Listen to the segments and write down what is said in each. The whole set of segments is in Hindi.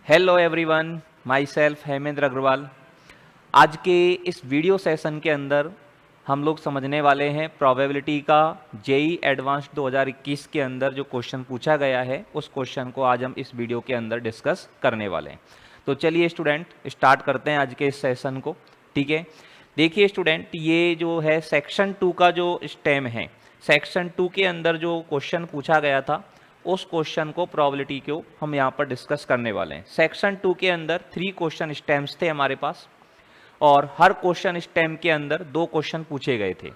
Hello everyone, myself Hemendra Agarwal. आज के इस वीडियो सेशन के अंदर हम लोग समझने वाले हैं प्रोबेबिलिटी का जेई एडवांस्ड 2021 के अंदर जो क्वेश्चन पूछा गया है उस क्वेश्चन को आज हम इस वीडियो के अंदर डिस्कस करने वाले हैं। तो चलिए स्टूडेंट स्टार्ट करते हैं आज के इस सेशन को। ठीक है, देखिए स्टूडेंट, ये जो है सेक्शन 2 का जो स्टेम है, सेक्शन 2 के अंदर जो क्वेश्चन पूछा गया था उस क्वेश्चन को प्रोबेबिलिटी को हम यहाँ पर डिस्कस करने वाले हैं। सेक्शन 2 के अंदर 3 क्वेश्चन स्टेम्स थे हमारे पास और हर क्वेश्चन स्टेम के अंदर 2 क्वेश्चन पूछे गए थे।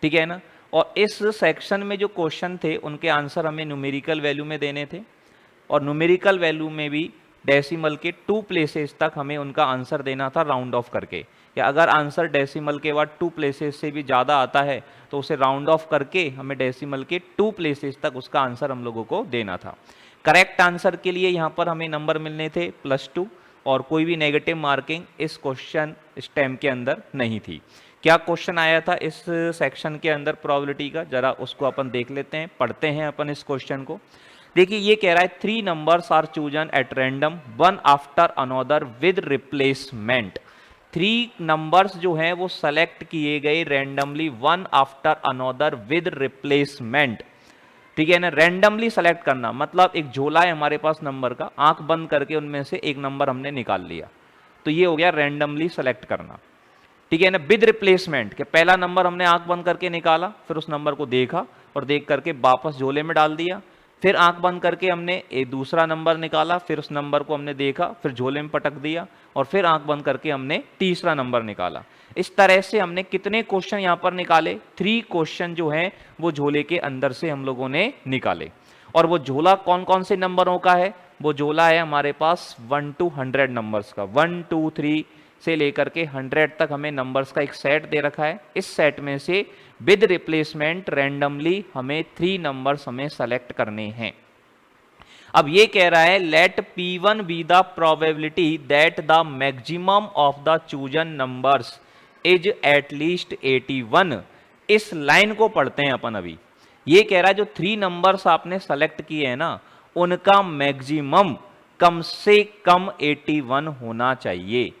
ठीक है ना। और इस सेक्शन में जो क्वेश्चन थे उनके आंसर हमें न्यूमेरिकल वैल्यू में देने थे और न्यूमेरिकल वैल्यू में भी डेसिमल के 2 प्लेसेस तक हमें उनका आंसर देना था राउंड ऑफ करके, या अगर आंसर डेसिमल के बाद 2 प्लेसेस से भी ज़्यादा आता है तो उसे राउंड ऑफ करके हमें डेसिमल के 2 प्लेसेस तक उसका आंसर हम लोगों को देना था। करेक्ट आंसर के लिए यहाँ पर हमें नंबर मिलने थे +2 और कोई भी नेगेटिव मार्किंग इस क्वेश्चन स्टेम के अंदर नहीं थी। क्या क्वेश्चन आया था इस सेक्शन के अंदर प्रोबेबिलिटी का, जरा उसको अपन देख लेते हैं, पढ़ते हैं अपन इस क्वेश्चन को। देखिए ये कह रहा है 3 numbers are chosen at random one after another with replacement. 3 नंबर्स जो हैं वो सेलेक्ट किए गए randomly one after another with replacement. ठीक है ना, रैंडमली सेलेक्ट करना मतलब एक झोला है हमारे पास नंबर का, आंख बंद करके उनमें से एक नंबर हमने निकाल लिया, तो ये हो गया रैंडमली सेलेक्ट करना। ठीक है ना, विद रिप्लेसमेंट के पहला नंबर हमने आंख बंद करके निकाला, फिर उस नंबर को देखा और देख करके वापस झोले में डाल दिया, फिर आंख बंद करके हमने एक दूसरा नंबर निकाला, फिर उस नंबर को हमने देखा, फिर झोले में पटक दिया और फिर आंख बंद करके हमने तीसरा नंबर निकाला। इस तरह से हमने कितने क्वेश्चन यहाँ पर निकाले? 3 क्वेश्चन जो हैं वो झोले के अंदर से हम लोगों ने निकाले। और वो झोला कौन कौन से नंबरों का है? वो झोला है हमारे पास 1 to 100 नंबर्स का। 1 2 3 से लेकर के 100 तक हमें नंबर्स का एक सेट दे रखा है। इस सेट में से विद रिप्लेसमेंट रैंडमली हमें 3 नंबर्स हमें सेलेक्ट करने हैं। अब ये कह रहा है let P1 be the probability that the maximum of the chosen numbers is at least 81। इस लाइन को पढ़ते हैं अपन अभी। ये कह रहा है जो 3 नंबर्स आपने सेलेक्ट किए हैं ना, उनका मैक्सिमम कम से कम 81 होना चाहिए।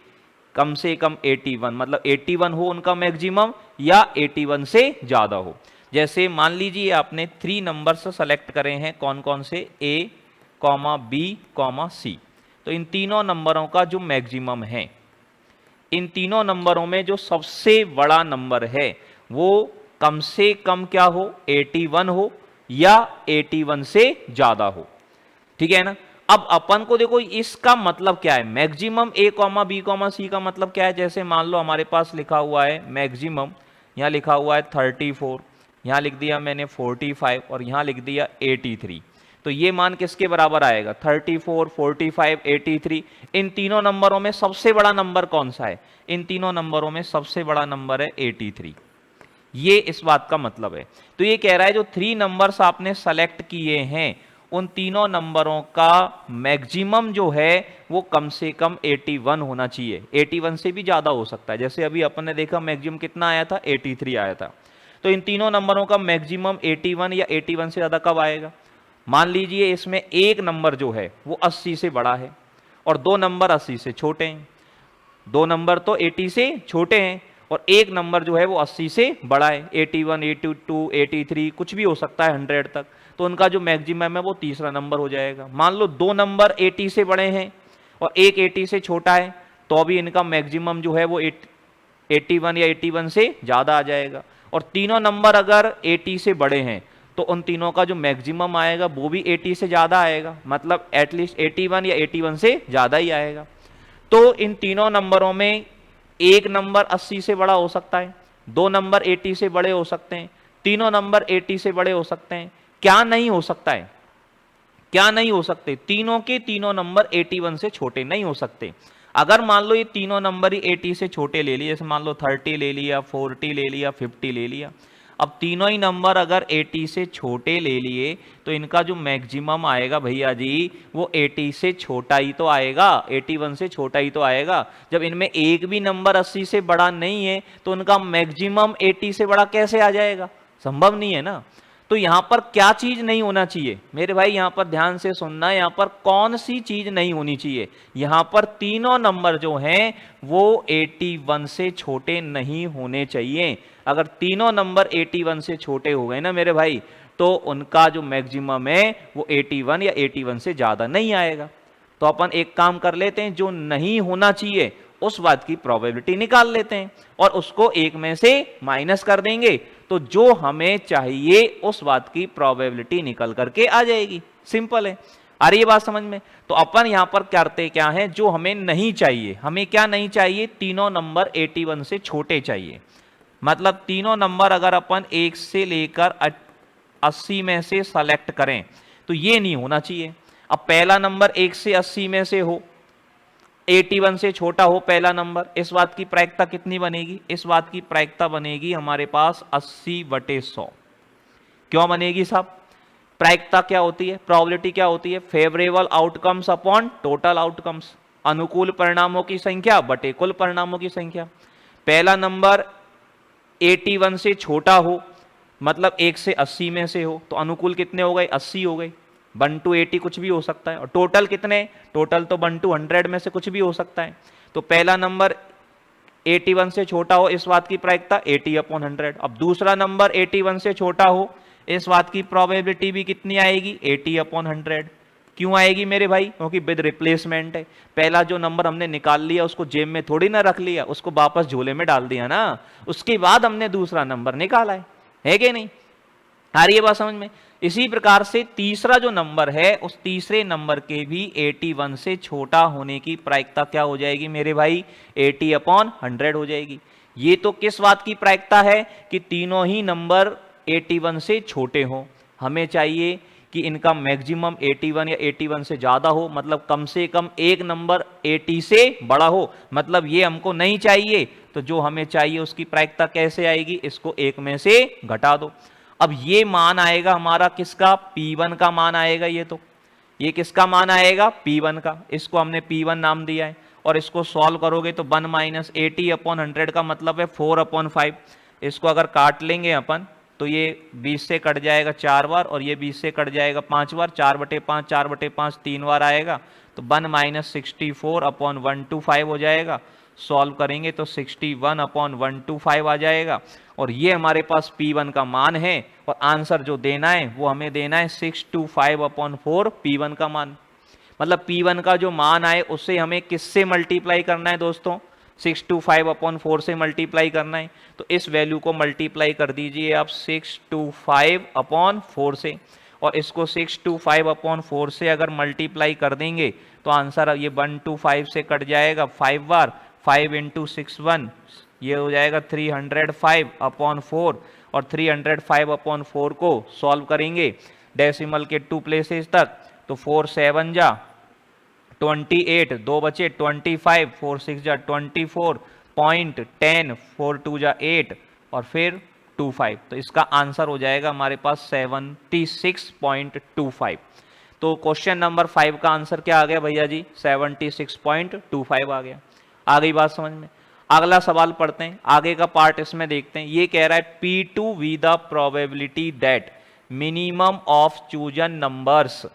कम से कम 81 मतलब 81 हो उनका मैक्सिमम या 81 से ज्यादा हो। जैसे मान लीजिए आपने 3 नंबर्स सेलेक्ट करे हैं, कौन कौन से? A, B, C। तो इन तीनों नंबरों का जो मैक्सिमम है, इन तीनों नंबरों में जो सबसे बड़ा नंबर है वो कम से कम क्या हो? 81 हो या 81 से ज्यादा हो। ठीक है ना। अब अपन को देखो इसका मतलब क्या है, मैक्सिमम A, B, C का मतलब क्या है? जैसे मान लो हमारे पास लिखा हुआ है मैक्सिमम, यहां लिखा हुआ है 34, यहां लिख दिया मैंने 45 और यहां लिख दिया 83। तो ये मान किसके बराबर आएगा? 34, 45, 83। इन तीनों नंबरों में सबसे बड़ा नंबर कौन सा है? इन तीनों नंबरों में सबसे बड़ा नंबर है 83। ये इस बात का मतलब है। तो ये कह रहा है जो 3 नंबर्स आपने सेलेक्ट किए हैं उन तीनों नंबरों का मैक्सिमम जो है वो कम से कम 81 होना चाहिए। 81 से भी ज्यादा हो सकता है, जैसे अभी अपन ने देखा मैक्सिमम कितना आया था? 83 आया था। तो इन तीनों नंबरों का मैक्सिमम 81 या 81 से ज्यादा कब आएगा? मान लीजिए इसमें एक नंबर जो है वो 80 से बड़ा है और 2 नंबर 80 से छोटे हैं। 2 नंबर तो 80 से छोटे हैं और एक नंबर जो है वो 80 से बड़ा है। 81, 82, 83 कुछ भी हो सकता है 100 तक। तो उनका जो मैक्सिमम है वो तीसरा नंबर हो जाएगा। मान लो 2 नंबर 80 से बड़े हैं और एक 80 से छोटा है, तो भी इनका मैक्सिमम जो है वो 81 या 81 से ज्यादा आ जाएगा। और तीनों नंबर अगर 80 से बड़े हैं तो उन तीनों का जो मैक्सिमम आएगा वो भी 80 से ज्यादा आएगा, मतलब एटलीस्ट 81 या 81 से ज्यादा ही आएगा। तो इन तीनों नंबरों में एक नंबर 80 से बड़ा हो सकता है, 2 नंबर 80 से बड़े हो सकते हैं, तीनों नंबर 80 से बड़े हो सकते हैं। क्या नहीं हो सकता है? क्या नहीं हो सकते? तीनों के तीनों नंबर 81 से छोटे नहीं हो सकते। अगर मान लो ये तीनों नंबर ही 80 से छोटे ले लिए, जैसे मान लो 30 ले लिया, 40 ले लिया, 50 ले लिया, अब तीनों ही नंबर अगर 80 से छोटे ले लिए तो इनका जो मैक्सिमम आएगा भैया जी वो 80 से छोटा ही तो आएगा, 81 से छोटा ही तो आएगा। जब इनमें एक भी नंबर 80 से बड़ा नहीं है तो उनका मैक्सिमम 80 से बड़ा कैसे आ जाएगा? संभव नहीं है ना। तो यहां पर क्या चीज नहीं होना चाहिए मेरे भाई, यहां पर ध्यान से सुनना, यहां पर कौन सी चीज नहीं होनी चाहिए, यहां पर तीनों नंबर जो हैं वो 81 से छोटे नहीं होने चाहिए। अगर तीनों नंबर 81 से छोटे हो गए ना मेरे भाई, तो उनका जो मैक्सिमम है वो 81 या 81 से ज्यादा नहीं आएगा। तो अपन एक काम कर लेते हैं, जो नहीं होना चाहिए उस बात की प्रोबेबिलिटी निकाल लेते हैं और उसको एक में से माइनस कर देंगे, तो जो हमें चाहिए उस बात की प्रोबेबिलिटी निकल करके आ जाएगी। सिंपल है। आ रही है बात समझ में? तो अपन यहां पर करते क्या है, जो हमें नहीं चाहिए, हमें क्या नहीं चाहिए, तीनों नंबर 81 से छोटे चाहिए। मतलब तीनों नंबर अगर अपन 1 से लेकर 80 में से सेलेक्ट करें तो ये नहीं होना चाहिए। अब पहला नंबर 1 से 80 में से हो, 81 से छोटा हो पहला नंबर, इस बात की प्रायिकता कितनी बनेगी, इस बात की प्रायिकता बनेगी हमारे पास 80/100। क्यों बनेगी साहब? प्रायिकता क्या होती है, प्रोबेबिलिटी क्या होती है, favourable outcomes upon total outcomes, अनुकूल परिणामों की संख्या बटे कुल परिणामों की संख्या। पहला नंबर 81 से छोटा हो, मतलब 1 से 80 में से हो, तो अनुकूल कितने हो गए, 80 हो गए। 1 to 80 कुछ भी हो सकता है, और टोटल कितने, टोटल तो 1 to 100 में से कुछ भी हो सकता है। तो पहला नंबर 81 से छोटा हो, इस बात की प्रायिकता 80/100। अब दूसरा नंबर 81 से छोटा हो, इस बात की प्रोबेबिलिटी भी कितनी आएगी, 80/100। क्यों आएगी मेरे भाई? क्योंकि विद रिप्लेसमेंट है। पहला जो नंबर हमने निकाल लिया उसको जेब में थोड़ी ना रख लिया, उसको वापस झोले में डाल दिया ना, उसके बाद हमने दूसरा नंबर निकाला है कि नहीं? आ रही है बात समझ में? इसी प्रकार से तीसरा जो नंबर है, उस तीसरे नंबर के भी 81 से छोटा होने की प्रायिकता क्या हो जाएगी मेरे भाई, 80/100 हो जाएगी। ये तो किस बात की प्रायिकता है कि तीनों ही नंबर 81 से छोटे हो। हमें चाहिए कि इनका मैक्सिमम 81 या 81 से ज्यादा हो, मतलब कम से कम एक नंबर 80 से बड़ा हो, मतलब ये हमको नहीं चाहिए। तो जो हमें चाहिए उसकी प्रायिकता कैसे आएगी, इसको एक में से घटा दो। अब ये मान आएगा हमारा किसका, P1 का मान आएगा। ये किसका मान आएगा, P1 का। इसको हमने P1 नाम दिया है, और इसको सॉल्व करोगे तो 1 - 80/100 का मतलब है 4/5। इसको अगर काट लेंगे अपन तो ये 20 से कट जाएगा 4 बार, और ये 20 से कट जाएगा 5 बार, 4/5 4/5 3 बार आएगा, तो 1 - 64/125 हो जाएगा। सॉल्व करेंगे तो 61/125 आ जाएगा, और ये हमारे पास P1 का मान है, और आंसर जो देना है वो हमें देना है 625/4 P1 का मान। मतलब P1 का जो मान आए उससे हमें किससे मल्टीप्लाई करना है दोस्तों, 625/4 से मल्टीप्लाई करना है। तो इस वैल्यू को मल्टीप्लाई कर दीजिए आप 625/4 से, और इसको 625/4 से अगर मल्टीप्लाई कर देंगे तो आंसर ये 125 से कट जाएगा 5 बार, 5 × 61 ये हो जाएगा 305/4, और 305/4 को सॉल्व करेंगे डेसिमल के 2 प्लेसेस तक, तो 4 7 जा 28, 2 बचे 25, 4 6 जा 24.10, 4 2 जा 8, और फिर 25। तो इसका आंसर हो जाएगा हमारे पास 76.25। तो क्वेश्चन नंबर 5 का आंसर क्या आ गया भैया जी, 76.25 आ गया। आ गई बात समझ में? अगला सवाल पढ़ते हैं, आगे का पार्ट इसमें देखते हैं। ये कह रहा है P2 with the probability that minimum of chosen numbers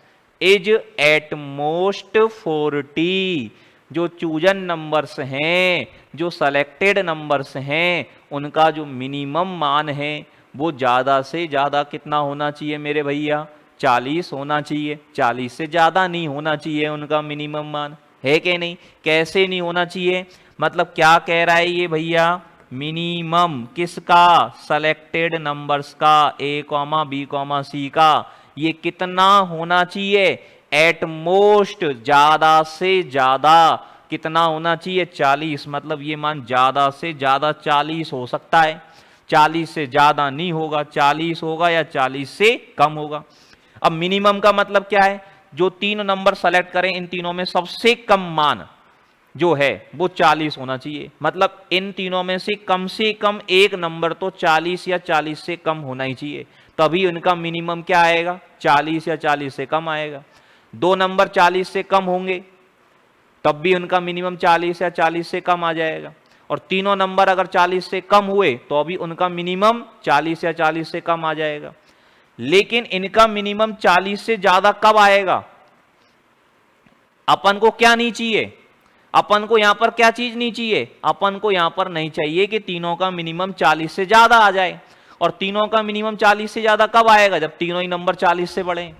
is at most 40। जो चूजन नंबर्स हैं, जो सेलेक्टेड नंबर्स हैं, उनका जो मिनिमम मान है वो ज्यादा से ज्यादा कितना होना चाहिए मेरे भैया, 40 होना चाहिए। 40 से ज्यादा नहीं होना चाहिए उनका मिनिमम मान, है कि नहीं? कैसे नहीं होना चाहिए, मतलब क्या कह रहा है ये भैया, मिनिमम किसका, सेलेक्टेड नंबर्स का, A, B, C का, ये कितना होना चाहिए, एट मोस्ट ज्यादा से ज्यादा कितना होना चाहिए, 40। मतलब ये मान ज्यादा से ज्यादा 40 हो सकता है, 40 से ज्यादा नहीं होगा, 40 होगा या 40 से कम होगा। अब मिनिमम का मतलब क्या है, जो तीन नंबर सेलेक्ट करें इन तीनों में सबसे कम मान जो है वो 40 होना चाहिए। मतलब इन तीनों में से कम एक नंबर तो 40 या 40 से कम होना ही चाहिए, तभी उनका मिनिमम क्या आएगा, 40 या 40 से कम आएगा। दो नंबर 40 से कम होंगे तब भी उनका मिनिमम 40 या 40 से कम आ जाएगा, और तीनों नंबर अगर 40 से कम हुए तो अभी उनका मिनिमम 40 या 40 से कम आ जाएगा। लेकिन इनका मिनिमम 40 से ज्यादा कब आएगा? अपन को क्या नहीं चाहिए? अपन को यहां पर क्या चीज नहीं चाहिए? अपन को यहां पर नहीं चाहिए कि तीनों का मिनिमम 40 से ज्यादा आ जाए। और तीनों का मिनिमम 40 से ज्यादा कब आएगा? जब तीनों ही नंबर 40 से बढ़े।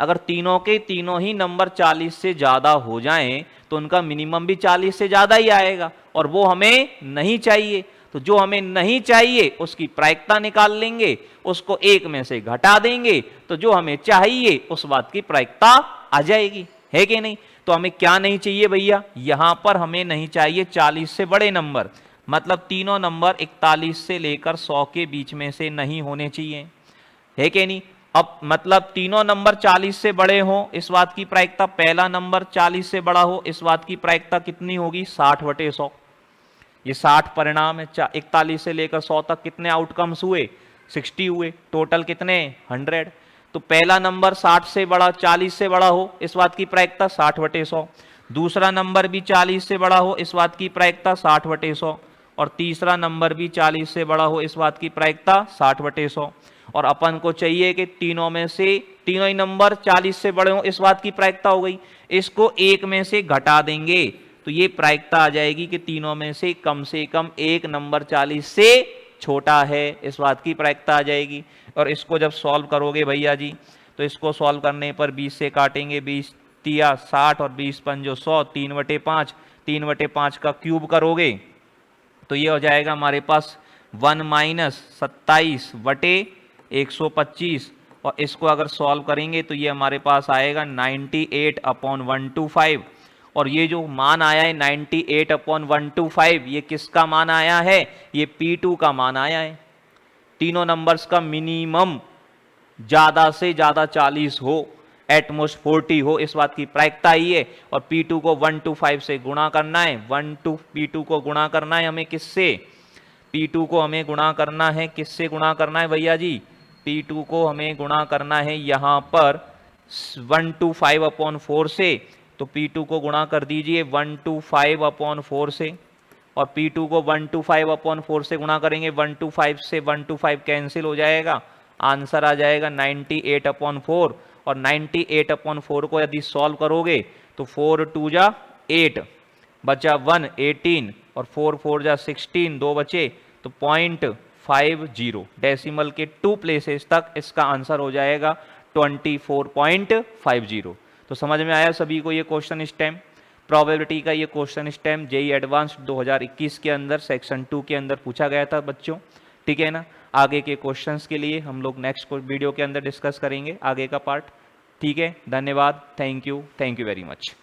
अगर तीनों के तीनों ही नंबर 40 से ज्यादा हो जाएं तो उनका मिनिमम भी 40 से ज्यादा ही आएगा, और वो हमें नहीं चाहिए। तो जो हमें नहीं चाहिए उसकी प्रायिकता निकाल लेंगे, उसको एक में से घटा देंगे, तो जो हमें चाहिए उस बात की प्रायिकता आ जाएगी, है कि नहीं? तो हमें क्या नहीं चाहिए भैया? यहां पर हमें नहीं चाहिए 40 से बड़े नंबर, मतलब तीनों नंबर 41 से लेकर 100 के बीच में से नहीं होने चाहिए, है कि नहीं? अब मतलब तीनों नंबर 40 से बड़े हो इस बात की प्रायिकता, पहला नंबर 40 से बड़ा हो इस बात की प्रायिकता कितनी होगी? 60/100। ये 60 परिणाम है। 41 से लेकर 100 तक कितने आउटकम्स हुए? 60 हुए। टोटल कितने? 100। तो पहला नंबर 60 से बड़ा 40 से बड़ा हो इस बात की प्रायिकता 60/100। दूसरा नंबर भी 40 से बड़ा हो इस बात की प्रायिकता 60/100। और तीसरा नंबर भी 40 से बड़ा हो इस बात की प्रायिकता 60/100। और अपन को चाहिए कि तीनों में से तीनों ही नंबर 40 से बड़े हो इस बात की प्रायिकता हो गई। इसको एक में से घटा देंगे तो ये प्रायिकता आ जाएगी कि तीनों में से कम एक नंबर 40 से छोटा है, इस बात की प्रायिकता आ जाएगी। और इसको जब सॉल्व करोगे भैया जी, तो इसको सॉल्व करने पर 20 से काटेंगे, 20 तिया 60 और 20 पंजो 100, 3/5, 3/5 का क्यूब करोगे तो ये हो जाएगा हमारे पास 1 - 27/125। और इसको अगर सॉल्व करेंगे तो ये हमारे पास आएगा 98/125। और ये जो मान आया है 98/125, ये किसका मान आया है? ये P2 का मान आया है। तीनों नंबर्स का मिनिमम ज्यादा से ज्यादा 40 हो, एटमोस्ट 40 हो, इस बात की प्रायिकता ही है। और P2 को 125 से गुणा करना है। P2 को गुणा करना है हमें किससे? P2 को हमें गुणा करना है किससे गुणा करना है भैया जी? P2 को हमें गुणा करना है यहां पर 125/4 से। तो P2 को गुणा कर दीजिए 125/4 से। और P2 को 125/4 से गुणा करेंगे, 125 से 125 कैंसिल हो जाएगा, आंसर आ जाएगा 98/4। और 98/4 को यदि सॉल्व करोगे तो 4 2 जा 8, बचा 1 18, और 4 4 जा 16, 2 बचे तो 0.50। डेसिमल के 2 प्लेसेस तक इसका आंसर हो जाएगा 24.50। तो समझ में आया सभी को ये क्वेश्चन स्टेम? प्रोबेबिलिटी का ये क्वेश्चन स्टेम जेईई एडवांस्ड 2021 के अंदर सेक्शन 2 के अंदर पूछा गया था बच्चों, ठीक है ना? आगे के क्वेश्चंस के लिए हम लोग नेक्स्ट वीडियो के अंदर डिस्कस करेंगे आगे का पार्ट, ठीक है? धन्यवाद, थैंक यू वेरी मच।